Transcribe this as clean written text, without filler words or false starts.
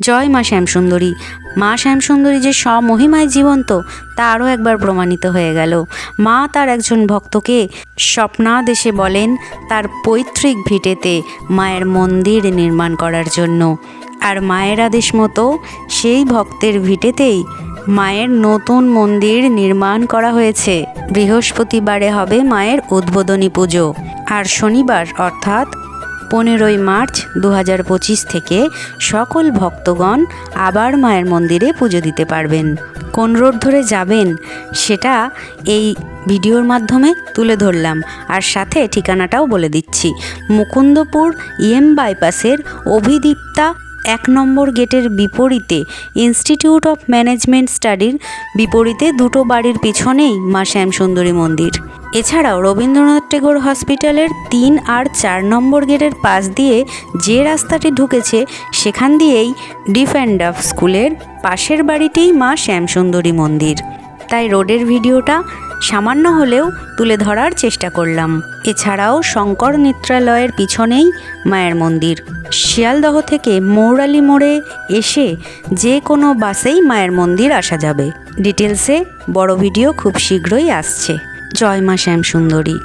জয় মা শ্যামসুন্দরী। মা শ্যামসুন্দরী যে স্বমহিমায় জীবন্ত তা আরও একবার প্রমাণিত হয়ে গেল। মা তার একজন ভক্তকে স্বপ্নাদেশে বলেন তার পৈতৃক ভিটেতে মায়ের মন্দির নির্মাণ করার জন্য, আর মায়ের আদেশ মতো সেই ভক্তের ভিটেতেই মায়ের নতুন মন্দির নির্মাণ করা হয়েছে। বৃহস্পতিবারে হবে মায়ের উদ্বোধনী পুজো, আর শনিবার অর্থাৎ 15ই মার্চ 2025 থেকে সকল ভক্তগণ আবার মায়ের মন্দিরে পুজো দিতে পারবেন। কোন রোড ধরে যাবেন সেটা এই ভিডিওর মাধ্যমে তুলে ধরলাম, আর সাথে ঠিকানাটাও বলে দিচ্ছি। মুকুন্দপুর বাইপাসের অভিদীপ্তা 1 নম্বর গেটের বিপরীতে ইনস্টিটিউট অফ ম্যানেজমেন্ট স্টাডির বিপরীতে দুটো বাড়ির পিছনেই মা শ্যামসুন্দরী মন্দির। এছাড়াও রবীন্দ্রনাথ টেগোর হসপিটালের 3 আর 4 নম্বর গেটের পাশ দিয়ে যে রাস্তাটি ঢুকেছে সেখান দিয়েই ডিফ অ্যান্ড ডাফ স্কুলের পাশের বাড়িতেই মা শ্যামসুন্দরী মন্দির। তাই রোডের ভিডিওটা সামান্য হলেও তুলে ধরার চেষ্টা করলাম। এছাড়াও শঙ্কর নেত্রালয়ের পিছনেই মায়ের মন্দির। শিয়ালদহ থেকে মৌরালি মোড়ে এসে যে কোনো বাসেই মায়ের মন্দির আসা যাবে। ডিটেলসে বড় ভিডিও খুব শীঘ্রই আসছে। জয় মা শ্যামসুন্দরী।